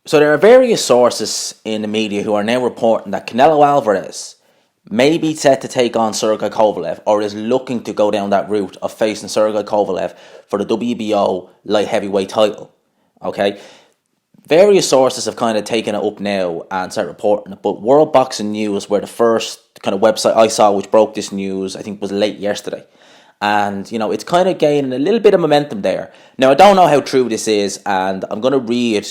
So there are various sources in the media who are now reporting that Canelo Alvarez may be set to take on Sergey Kovalev or is looking to go down that route of facing Sergey Kovalev for the WBO light heavyweight title. Okay, various sources have kind of taken it up now and started reporting it, but World Boxing News were the first kind of website I saw which broke this news. I think was late yesterday, and it's kind of gaining a little bit of momentum there. Now I don't know how true this is, and I'm going to read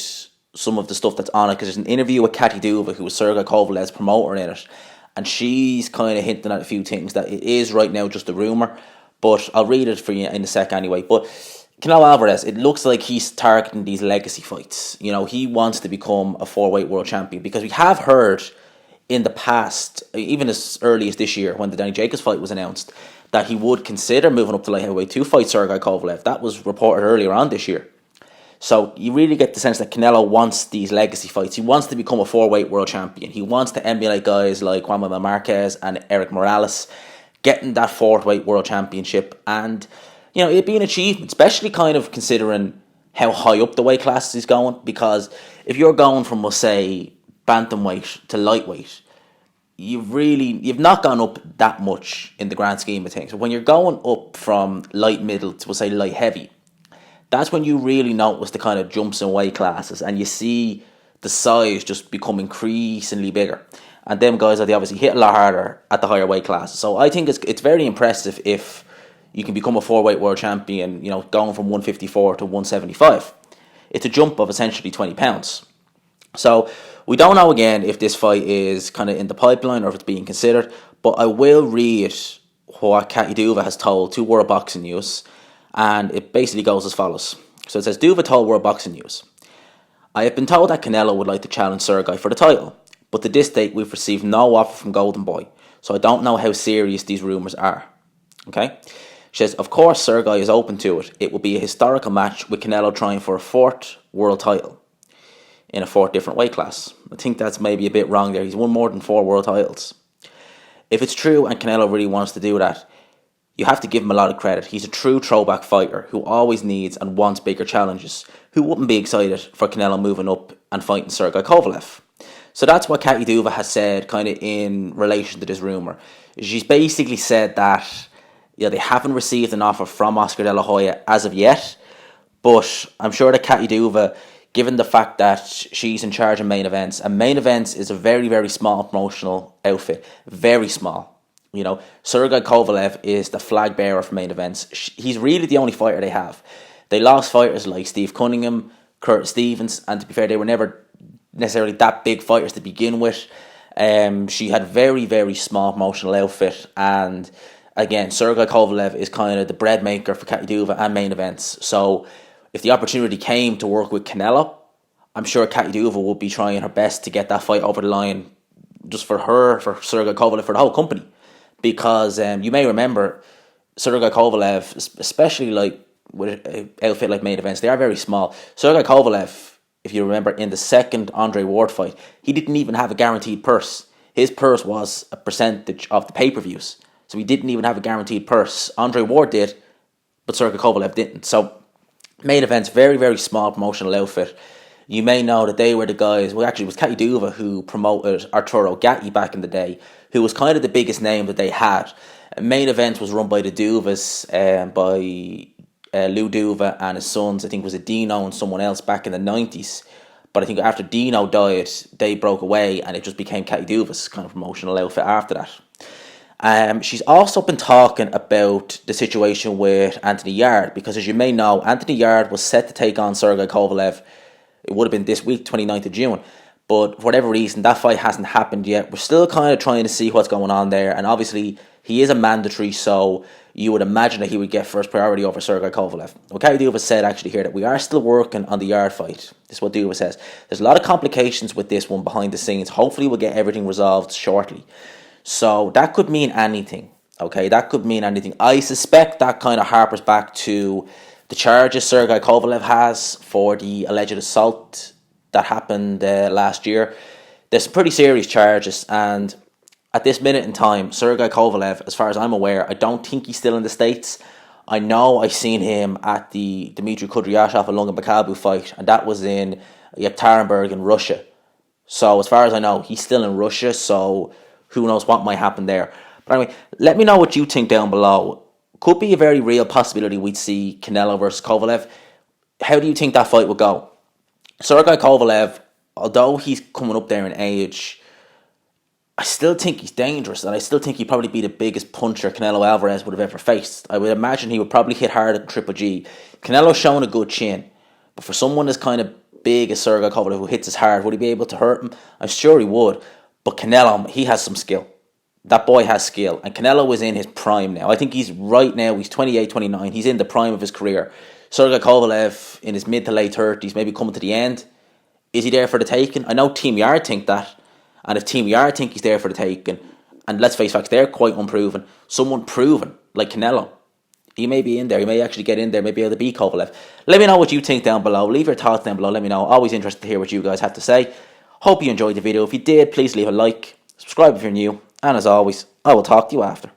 some of the stuff that's on it because there's an interview with Katy Duva, who was Sergey Kovalev's promoter in it, and she's kind of hinting at a few things that it is right now just a rumor, but I'll read it for you in a sec anyway. But Canelo Alvarez, it looks like he's targeting these legacy fights. He wants to become a four-weight world champion because we have heard in the past, even as early as this year when the Danny Jacobs fight was announced, that he would consider moving up to light heavyweight to fight Sergey Kovalev. That was reported earlier on this year. So you really get the sense that Canelo wants these legacy fights. He wants to become a four-weight world champion. He wants to emulate guys like Juan Manuel Marquez and Eric Morales, getting that four-weight world championship. And, it'd be an achievement, especially kind of considering how high up the weight classes he's going. Because if you're going from, we'll say, bantamweight to lightweight, you've not gone up that much in the grand scheme of things. But when you're going up from light middle to, we'll say, light heavy, that's when you really notice the kind of jumps in weight classes and you see the size just become increasingly bigger. And them guys, they obviously hit a lot harder at the higher weight classes. So I think it's very impressive if you can become a four-weight world champion, going from 154 to 175. It's a jump of essentially 20 pounds. So we don't know again if this fight is kind of in the pipeline or if it's being considered, but I will read what Katy Duva has told to World Boxing News, and it basically goes as follows. So it says, Duva told World Boxing News, I have been told that Canelo would like to challenge Sergey for the title, but to this date we've received no offer from Golden Boy, so I don't know how serious these rumours are. Okay? She says, of course Sergey is open to it. It will be a historical match with Canelo trying for a fourth world title in a fourth different weight class. I think that's maybe a bit wrong there. He's won more than 4 world titles. If it's true and Canelo really wants to do that, you have to give him a lot of credit. He's a true throwback fighter who always needs and wants bigger challenges. Who wouldn't be excited for Canelo moving up and fighting Sergey Kovalev? So that's what Katy Duva has said kind of in relation to this rumour. She's basically said that they haven't received an offer from Oscar De La Hoya as of yet, but I'm sure that Katy Duva, given the fact that she's in charge of main events, and main events is a very, very small promotional outfit, very small. Sergey Kovalev is the flag bearer for main events. He's really the only fighter they have. They lost fighters like Steve Cunningham, Curtis Stevens, and to be fair, they were never necessarily that big fighters to begin with. She had very, very small promotional outfit, and again, Sergey Kovalev is kind of the bread maker for Katy Duva and main events. So if the opportunity came to work with Canelo, I'm sure Katy Duva would be trying her best to get that fight over the line just for her, for Sergey Kovalev, for the whole company. Because you may remember Sergey Kovalev, especially like with an outfit like main events, they are very small. Sergey Kovalev, if you remember, in the second Andre Ward fight, he didn't even have a guaranteed purse. His purse was a percentage of the pay-per-views. So he didn't even have a guaranteed purse. Andre Ward did, but Sergey Kovalev didn't. So main events, very, very small promotional outfit. You may know that they were the guys, well actually it was Katy Duva who promoted Arturo Gatti back in the day, who was kind of the biggest name that they had. Main event was run by the Duvas, by Lou Duva and his sons. I think it was a Dino and someone else back in the 90s. But I think after Dino died, they broke away and it just became Katy Duva's kind of promotional outfit after that. She's also been talking about the situation with Anthony Yarde, because as you may know, Anthony Yarde was set to take on Sergey Kovalev. It would have been this week, 29th of June. But for whatever reason, that fight hasn't happened yet. We're still kind of trying to see what's going on there. And obviously, he is a mandatory, so you would imagine that he would get first priority over Sergey Kovalev. What Katy Duva said actually here that we are still working on the Yarde fight. This is what Duva says. There's a lot of complications with this one behind the scenes. Hopefully, we'll get everything resolved shortly. So that could mean anything. Okay, that could mean anything. I suspect that kind of harpers back to the charges Sergey Kovalev has for the alleged assault that happened last year. There's some pretty serious charges, and at this minute in time, Sergey Kovalev, as far as I'm aware, I don't think he's still in the States. I know I seen him at the Dmitry Kudryashov and Lunga Bakabu fight, and that was in You have Tarenberg in Russia. So as far as I know, he's still in Russia, so who knows what might happen there. But anyway, let me know what you think down below. Could be a very real possibility we'd see Canelo versus Kovalev. How do you think that fight would go? Sergey Kovalev, although he's coming up there in age, I still think he's dangerous, and I still think he'd probably be the biggest puncher Canelo Alvarez would have ever faced. I would imagine he would probably hit hard at Triple G. Canelo's showing a good chin, but for someone as kind of big as Sergey Kovalev who hits as hard, would he be able to hurt him? I'm sure he would, but Canelo, he has some skill. That boy has skill, and Canelo is in his prime now. I think he's 28, 29. He's in the prime of his career. Sergey Kovalev in his mid to late 30s, maybe coming to the end. Is he there for the taking? I know Team Yard think that, and if Team Yard think he's there for the taking, and let's face facts, they're quite unproven. Someone proven, like Canelo, he may be in there. He may actually get in there, maybe able to beat Kovalev. Let me know what you think down below. Leave your thoughts down below. Let me know. Always interested to hear what you guys have to say. Hope you enjoyed the video. If you did, please leave a like. Subscribe if you're new. And as always, I will talk to you after.